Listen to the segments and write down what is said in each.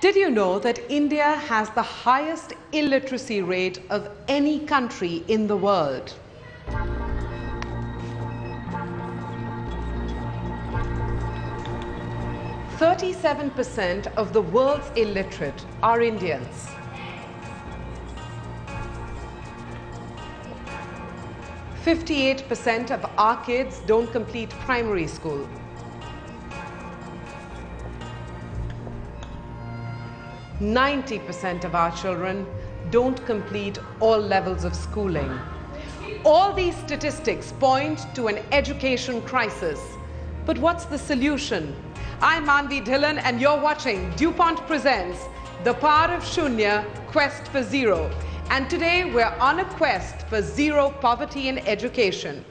Did you know that India has the highest illiteracy rate of any country in the world? "37% of the world's illiterate are Indians. "58% of our kids don't complete primary school. "90% of our children don't complete all levels of schooling. All these statistics point to an education crisis. But what's the solution? I'm Manvi Dhillon and you're watching DuPont Presents The Power of Shunya, Quest for Zero. And today we're on a quest for zero poverty in education.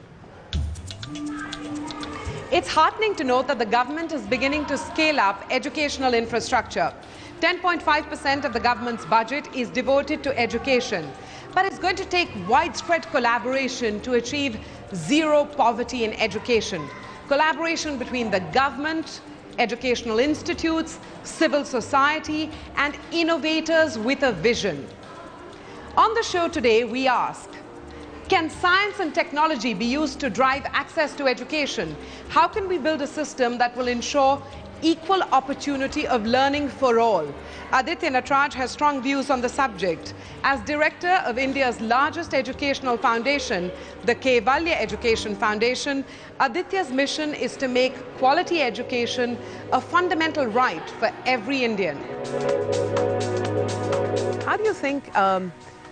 It's heartening to note that the government is beginning to scale up educational infrastructure. 10.5% of the government's budget is devoted to education. But it's going to take widespread collaboration to achieve zero poverty in education. Collaboration between the government, educational institutes, civil society, and innovators with a vision. On the show today, we ask, can science and technology be used to drive access to education? How can we build a system that will ensure equal opportunity of learning for all? Aditya Nataraj has strong views on the subject. As director of India's largest educational foundation, the Kaivalya Education Foundation, Aditya's mission is to make quality education a fundamental right for every Indian. How do you think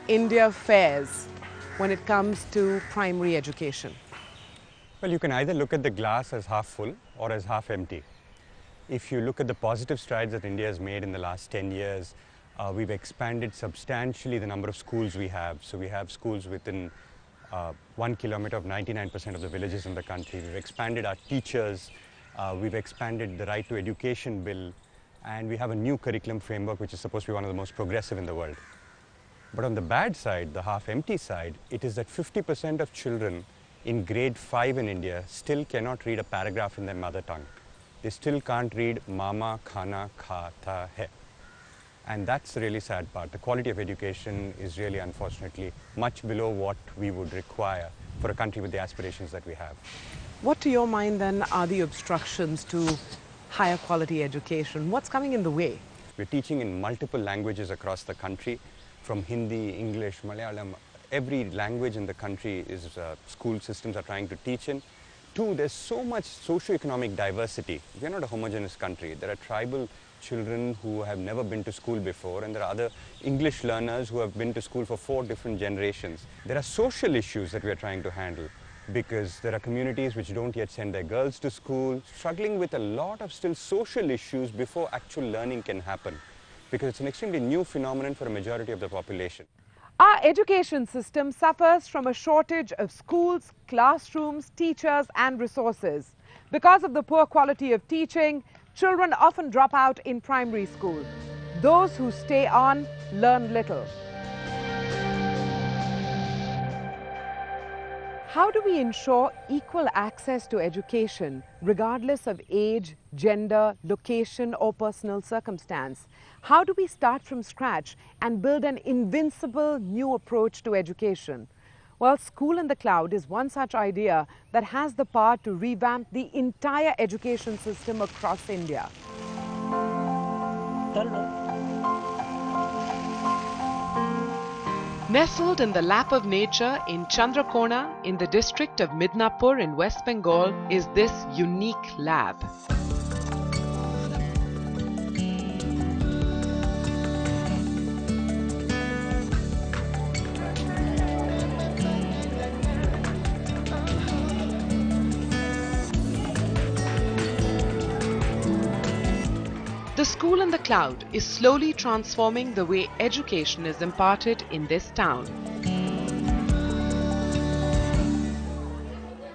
India fares when it comes to primary education? Well, you can either look at the glass as half full or as half empty. If you look at the positive strides that India has made in the last 10 years, we've expanded substantially the number of schools we have. So we have schools within 1 kilometer of 99% of the villages in the country. We've expanded our teachers, we've expanded the right to education bill, and we have a new curriculum framework which is supposed to be one of the most progressive in the world. But on the bad side, the half-empty side, it is that 50% of children in grade 5 in India still cannot read a paragraph in their mother tongue. They still can't read mama, khana, khata, hai. And that's the really sad part. The quality of education is really, unfortunately, much below what we would require for a country with the aspirations that we have. What, to your mind, then, are the obstructions to higher quality education? What's coming in the way? We're teaching in multiple languages across the country, from Hindi, English, Malayalam. Every language in the country is school systems are trying to teach in. Two, there's so much socio-economic diversity. We're not a homogeneous country. There are tribal children who have never been to school before, and there are other English learners who have been to school for 4 different generations. There are social issues that we are trying to handle, because there are communities which don't yet send their girls to school, struggling with a lot of still social issues before actual learning can happen, because it's an extremely new phenomenon for a majority of the population. Our education system suffers from a shortage of schools, classrooms, teachers, and resources. Because of the poor quality of teaching, children often drop out in primary school. Those who stay on learn little. How do we ensure equal access to education, regardless of age, gender, location, or personal circumstance? How do we start from scratch and build an invincible new approach to education? Well, School in the Cloud is one such idea that has the power to revamp the entire education system across India. Nestled in the lap of nature in Chandrakona in the district of Midnapur in West Bengal is this unique lab. The School in the Cloud is slowly transforming the way education is imparted in this town.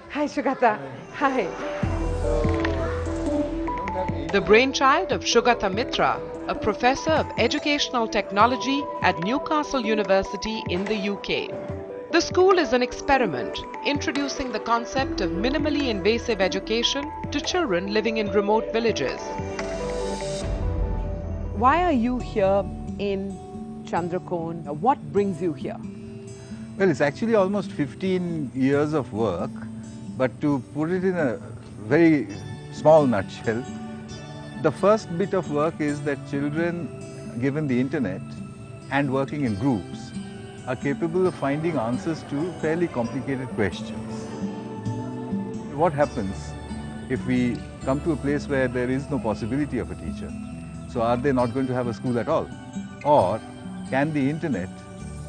Hi, Shugata. Hi. The brainchild of Shugata Mitra, a professor of educational technology at Newcastle University in the UK. The school is an experiment introducing the concept of minimally invasive education to children living in remote villages. Why are you here in Chandrakon? What brings you here? Well, it's actually almost 15 years of work, but to put it in a very small nutshell, the first bit of work is that children, given the internet and working in groups, are capable of finding answers to fairly complicated questions. What happens if we come to a place where there is no possibility of a teacher? So are they not going to have a school at all? Or can the internet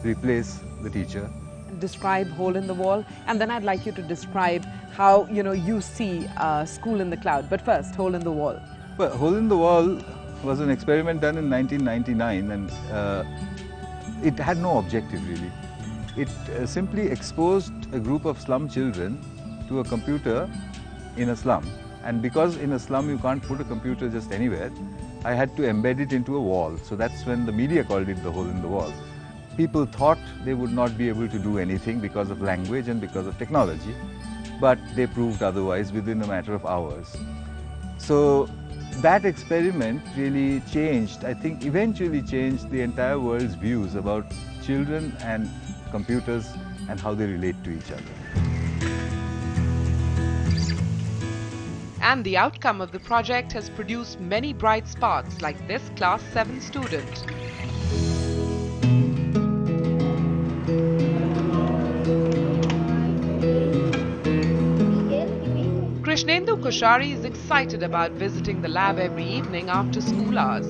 replace the teacher? Describe hole in the wall, and then I'd like you to describe how you see school in the cloud. But first, hole in the wall. Well, hole in the wall was an experiment done in 1999, and it had no objective really. It simply exposed a group of slum children to a computer in a slum, and because in a slum you can't put a computer just anywhere, I had to embed it into a wall. So that's when the media called it the hole in the wall. People thought they would not be able to do anything because of language and because of technology, but they proved otherwise within a matter of hours. So that experiment really changed, I think eventually changed the entire world's views about children and computers and how they relate to each other. And the outcome of the project has produced many bright sparks like this Class 7 student. Krishnendu Koshari is excited about visiting the lab every evening after school hours.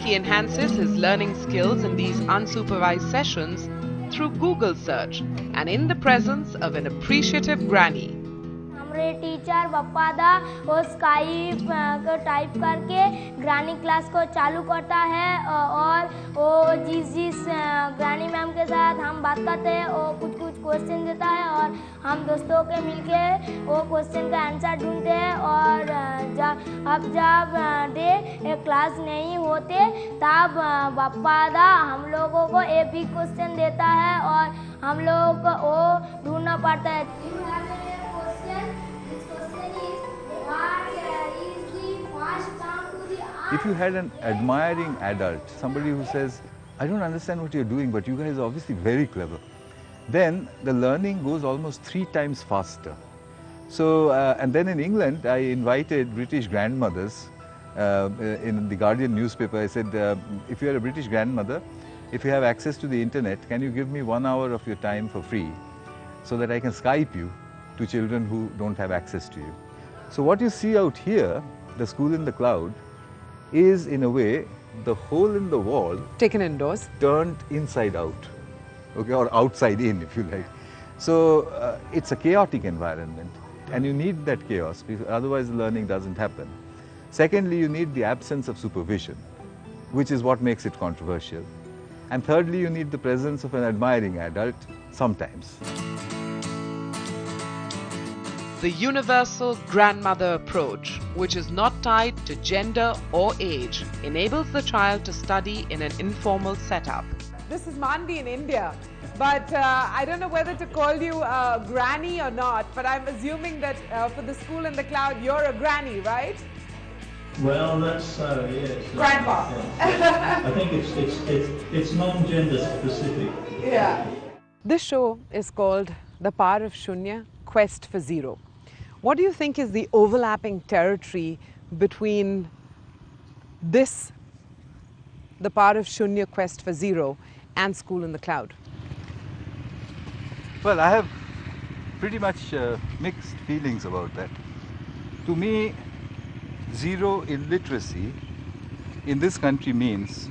He enhances his learning skills in these unsupervised sessions through Google search and in the presence of an appreciative granny. हमारे teacher Bappa दा वो Skype को type करके ग्रानी class को चालू करता है और वो जिस ग्रानी मैम के साथ हम बात करते हैं वो कुछ क्वेश्चन देता है और हम दोस्तों के मिलके वो क्वेश्चन का आंसर ढूंढते हैं और जब डे क्लास नहीं होते तब बप्पा दा हम लोगों को एक भी क्वेश्चन देता है और हम लोगों को वो ढूंढना पड़ता है. If you had an admiring adult, somebody who says, I don't understand what you're doing, but you guys are obviously very clever, then the learning goes almost 3 times faster. So, and then in England, I invited British grandmothers in the Guardian newspaper. I said, if you're a British grandmother, if you have access to the internet, can you give me 1 hour of your time for free so that I can Skype you to children who don't have access to you? So what you see out here, the school in the cloud, is in a way the hole in the wall taken indoors, turned inside out, okay, or outside in if you like. So it's a chaotic environment and you need that chaos because otherwise the learning doesn't happen. Secondly, you need the absence of supervision, which is what makes it controversial. And thirdly, you need the presence of an admiring adult sometimes. The universal grandmother approach, which is not tied to gender or age, enables the child to study in an informal setup. This is Manvi in India, but I don't know whether to call you a granny or not, but I'm assuming that for the school in the cloud, you're a granny, right? Well, that's so, yes. Grandpa. I think it's non-gender specific. Yeah. This show is called The Power of Shunya, Quest for Zero. What do you think is the overlapping territory between this, The Power of Shunya, Quest for Zero, and School in the Cloud? Well, I have pretty much mixed feelings about that. To me, zero illiteracy in this country means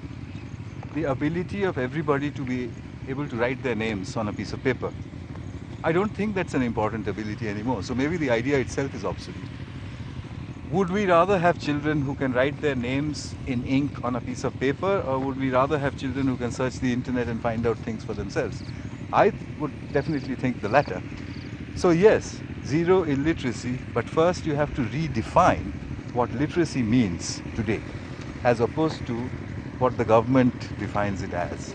the ability of everybody to be able to write their names on a piece of paper. I don't think that's an important ability anymore, so maybe the idea itself is obsolete. Would we rather have children who can write their names in ink on a piece of paper, or would we rather have children who can search the internet and find out things for themselves? I would definitely think the latter. So yes, zero illiteracy, but first you have to redefine what literacy means today, as opposed to what the government defines it as.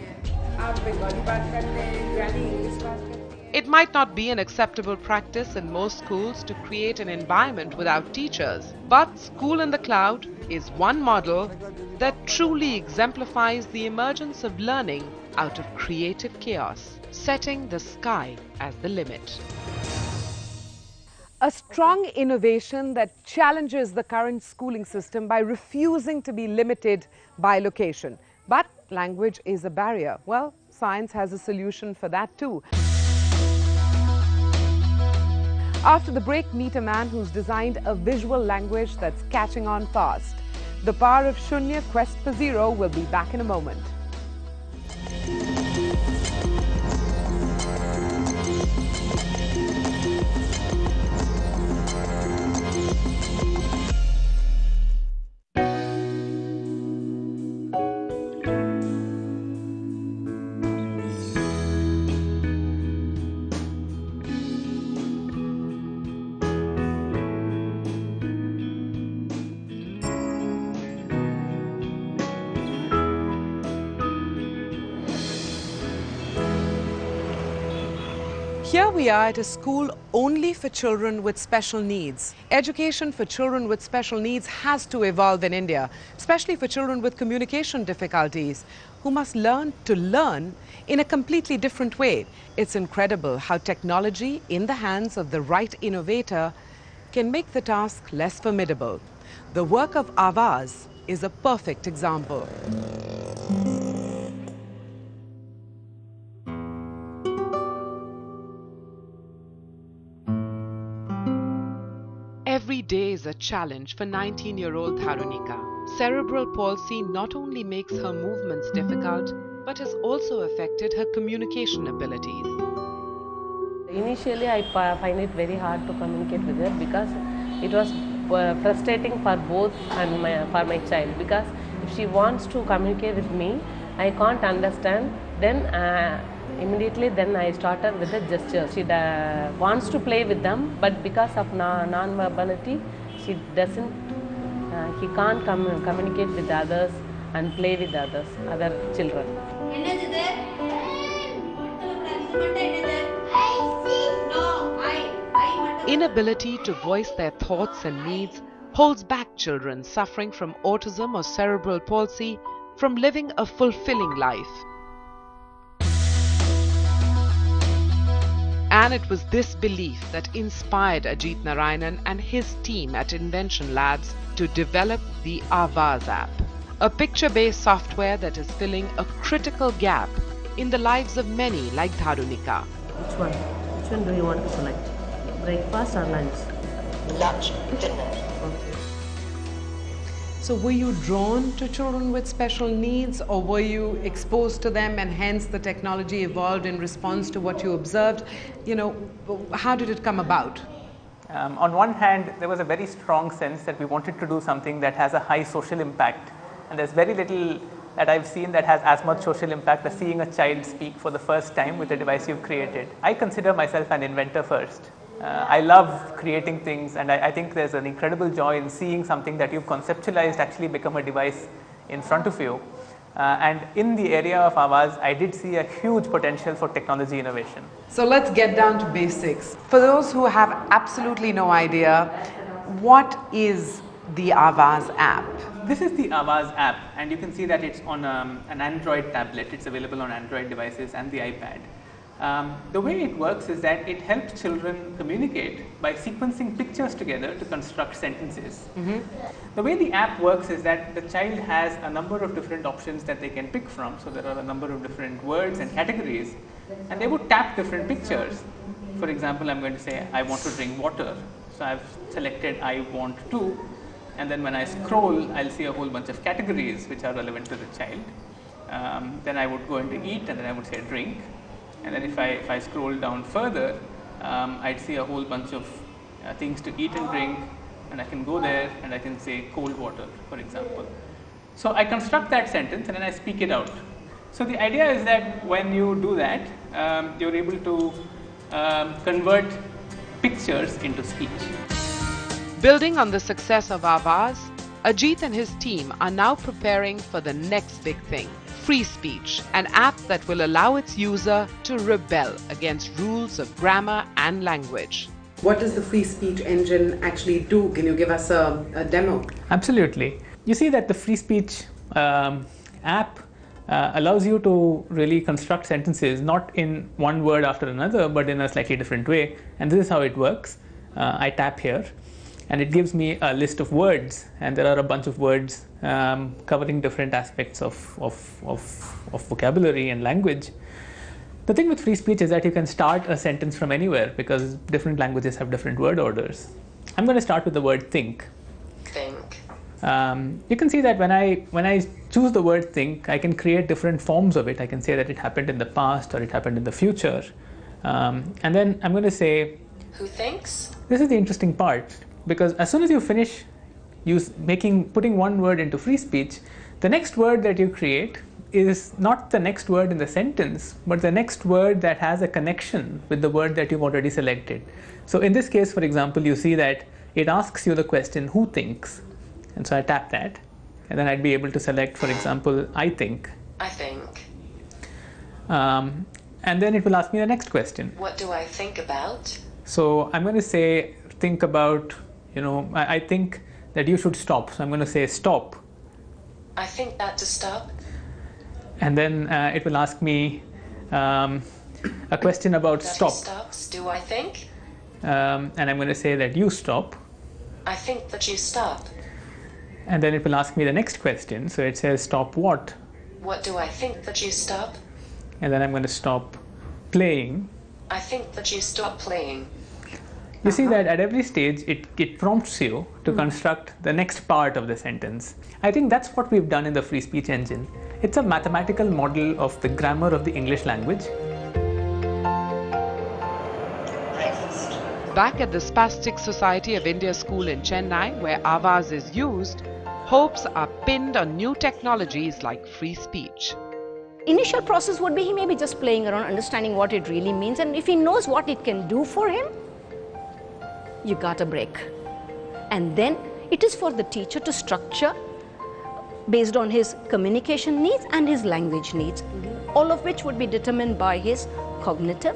It might not be an acceptable practice in most schools to create an environment without teachers, but School in the Cloud is one model that truly exemplifies the emergence of learning out of creative chaos, setting the sky as the limit. A strong innovation that challenges the current schooling system by refusing to be limited by location. But language is a barrier. Well, science has a solution for that too. After the break, meet a man who's designed a visual language that's catching on fast. The power of Shunya, Quest for Zero, will be back in a moment. Here we are at a school only for children with special needs. Education for children with special needs has to evolve in India, especially for children with communication difficulties, who must learn to learn in a completely different way. It's incredible how technology in the hands of the right innovator can make the task less formidable. The work of Awaaz is a perfect example. Every day is a challenge for 19-year-old Dharunika. Cerebral palsy not only makes her movements difficult, but has also affected her communication abilities. Initially, I find it very hard to communicate with her because it was frustrating for both and for my child, because if she wants to communicate with me, I can't understand. Then immediately I started with the gestures. She wants to play with them, but because of non-verbality, she can't communicate with others and play with other children. Inability to voice their thoughts and needs holds back children suffering from autism or cerebral palsy from living a fulfilling life. And it was this belief that inspired Ajit Narayanan and his team at Invention Labs to develop the Awaaz app, a picture-based software that is filling a critical gap in the lives of many like Dharunika. Which one? Which one do you want to select? Breakfast or lunch? Lunch, dinner. Okay. So were you drawn to children with special needs, or were you exposed to them and hence the technology evolved in response to what you observed? You know, how did it come about? On one hand, there was a very strong sense that we wanted to do something that has a high social impact, and there's very little that I've seen that has as much social impact as seeing a child speak for the first time with a device you've created. I consider myself an inventor first. I love creating things, and I think there's an incredible joy in seeing something that you've conceptualized actually become a device in front of you. And in the area of Awaaz, I did see a huge potential for technology innovation. So let's get down to basics. For those who have absolutely no idea, what is the Awaaz app? This is the Awaaz app, and you can see that it's on an Android tablet. It's available on Android devices and the iPad. The way it works is that it helps children communicate by sequencing pictures together to construct sentences. The way the app works is that the child has a number of different options that they can pick from. So there are a number of different words and categories, and they would tap different pictures. For example, I'm going to say, I want to drink water. So I've selected I want to, and then when I scroll, I'll see a whole bunch of categories which are relevant to the child. Then I would go into eat, and then I would say drink. And then if I scroll down further, I'd see a whole bunch of things to eat and drink, and I can go there and I can say cold water, for example. So I construct that sentence and then I speak it out. So the idea is that when you do that, you're able to convert pictures into speech. Building on the success of Awaaz, Ajit and his team are now preparing for the next big thing, Free Speech, an app that will allow its user to rebel against rules of grammar and language. What does the Free Speech engine actually do? Can you give us a demo? Absolutely. You see that the Free Speech app allows you to really construct sentences not in one word after another, but in a slightly different way. And this is how it works. I tap here and it gives me a list of words, and there are a bunch of words covering different aspects of vocabulary and language. The thing with free speech is that you can start a sentence from anywhere because different languages have different word orders. I'm going to start with the word think. Think. You can see that when I choose the word think, I can create different forms of it. I can say that it happened in the past or it happened in the future. And then I'm going to say, who thinks? This is the interesting part, because as soon as you finish putting one word into free speech, the next word that you create is not the next word in the sentence, but the next word that has a connection with the word that you've already selected. So in this case, for example, you see that it asks you the question, who thinks? And so I tap that, and then I'd be able to select, for example, I think. I think. And then it will ask me the next question. What do I think about? So I'm going to say, think about, I think that you should stop. So I'm going to say stop. I think that to stop. And then it will ask me a question about that stop. Stops. Do I think? And I'm going to say that you stop. I think that you stop. And then it will ask me the next question. So it says stop what? What do I think that you stop? And then I'm going to stop playing. I think that you stop playing. You see that at every stage it prompts you to construct the next part of the sentence. I think that's what we've done in the free speech engine. It's a mathematical model of the grammar of the English language. Breakfast. Back at the Spastic Society of India School in Chennai, where Avaz is used, hopes are pinned on new technologies like free speech. Initial process would be he may be just playing around, understanding what it really means, and if he knows what it can do for him, you got a break. And then it is for the teacher to structure based on his communication needs and his language needs, all of which would be determined by his cognitive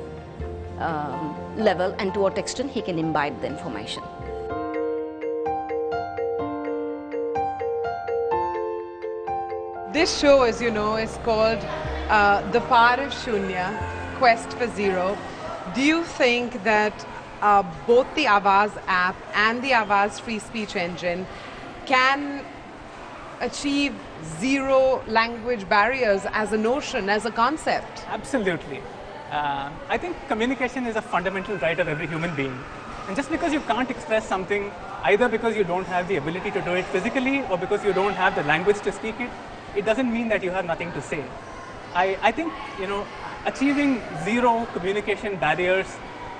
level and to what extent he can imbibe the information. This show, as you know, is called The Power of Shunya, Quest for Zero. Do you think that both the Avaz app and the Avaz free speech engine can achieve zero language barriers as a notion, as a concept? Absolutely. I think communication is a fundamental right of every human being. And just because you can't express something, either because you don't have the ability to do it physically or because you don't have the language to speak it, it doesn't mean that you have nothing to say. I think, achieving zero communication barriers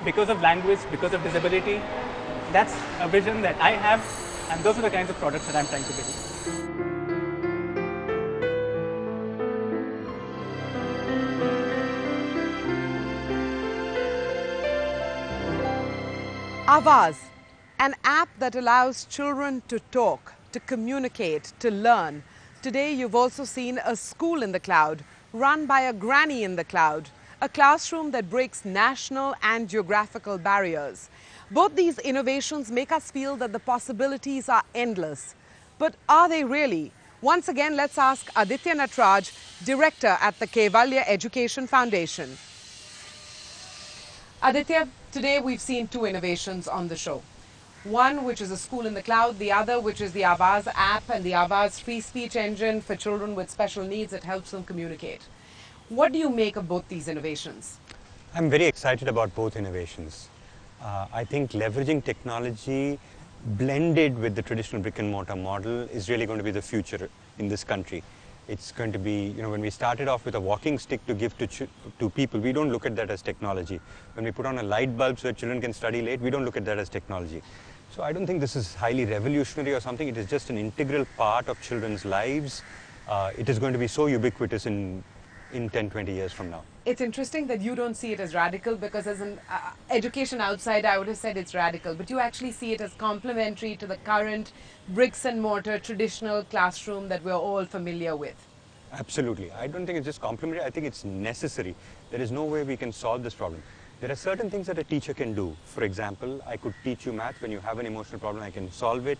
because of language, because of disability, that's a vision that I have, and those are the kinds of products that I'm trying to build. Avaz, an app that allows children to talk, to communicate, to learn. Today you've also seen a school in the cloud, run by a granny in the cloud, a classroom that breaks national and geographical barriers. Both these innovations make us feel that the possibilities are endless. But are they really? Once again, let's ask Aditya Natraj, director at the Kaivalya Education Foundation. Aditya, today we've seen two innovations on the show. One, which is a school in the cloud, the other, which is the Avaz app and the Avaz free speech engine for children with special needs that helps them communicate. What do you make of both these innovations? I'm very excited about both innovations. I think leveraging technology blended with the traditional brick and mortar model is really going to be the future in this country. It's going to be, when we started off with a walking stick to give to people, we don't look at that as technology. When we put on a light bulb so that children can study late, we don't look at that as technology. So I don't think this is highly revolutionary or something. It is just an integral part of children's lives. It is going to be so ubiquitous in 10, 20 years from now. It's interesting that you don't see it as radical, because as an education outsider, I would have said it's radical, but you actually see it as complementary to the current bricks and mortar traditional classroom that we're all familiar with. Absolutely. I don't think it's just complementary. I think it's necessary. There is no way we can solve this problem. There are certain things that a teacher can do. For example, I could teach you math. When you have an emotional problem, I can solve it.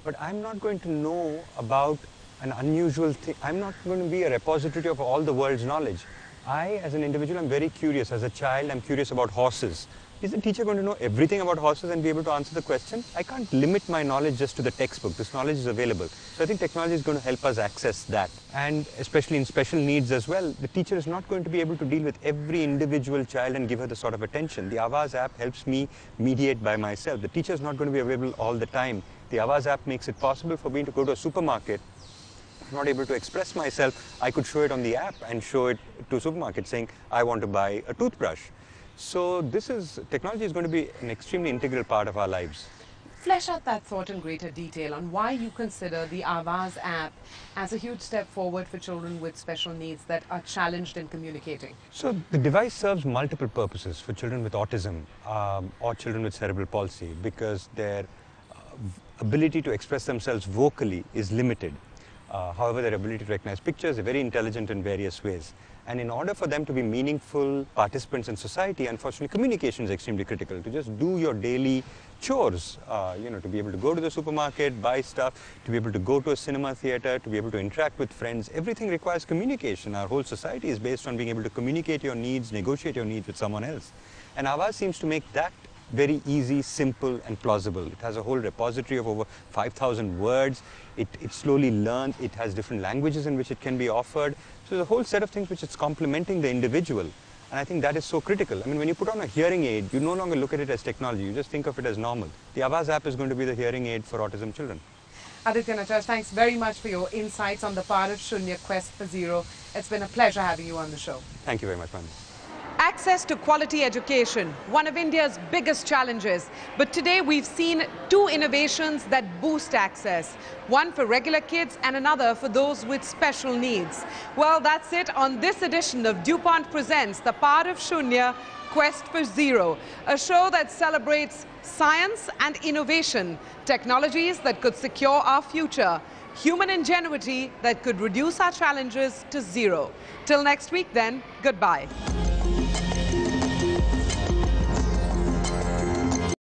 But I'm not going to know about an unusual thing. I'm not going to be a repository of all the world's knowledge. I, as an individual, am very curious. As a child, I'm curious about horses. Is the teacher going to know everything about horses and be able to answer the question? I can't limit my knowledge just to the textbook. This knowledge is available. So I think technology is going to help us access that. And especially in special needs as well, the teacher is not going to be able to deal with every individual child and give her the sort of attention. The Avaz app helps me mediate by myself. The teacher is not going to be available all the time. The Avaz app makes it possible for me to go to a supermarket. I'm not able to express myself. I could show it on the app and show it to a supermarket saying, I want to buy a toothbrush. So technology is going to be an extremely integral part of our lives. Flesh out that thought in greater detail on why you consider the Avaz app as a huge step forward for children with special needs that are challenged in communicating. So the device serves multiple purposes for children with autism or children with cerebral palsy because their ability to express themselves vocally is limited. However, their ability to recognize pictures is very intelligent in various ways. And in order for them to be meaningful participants in society, unfortunately, communication is extremely critical. To just do your daily chores, to be able to go to the supermarket, buy stuff, to be able to go to a cinema theater, to be able to interact with friends, everything requires communication. Our whole society is based on being able to communicate your needs, negotiate your needs with someone else. And Avaz seems to make that very easy, simple, and plausible. It has a whole repository of over 5,000 words. It slowly learns. It has different languages in which it can be offered. So there's a whole set of things which it's complementing the individual. And I think that is so critical. I mean, when you put on a hearing aid, you no longer look at it as technology. You just think of it as normal. The Avaz app is going to be the hearing aid for autism children. Aditya Nachar, thanks very much for your insights on the part of Shunya Quest for Zero. It's been a pleasure having you on the show. Thank you very much, ma'am. Access to quality education, one of India's biggest challenges. But today we've seen two innovations that boost access. One for regular kids and another for those with special needs. Well, that's it on this edition of DuPont Presents The Part of Shunya Quest for Zero, a show that celebrates science and innovation, technologies that could secure our future, human ingenuity that could reduce our challenges to zero. Till next week then, goodbye.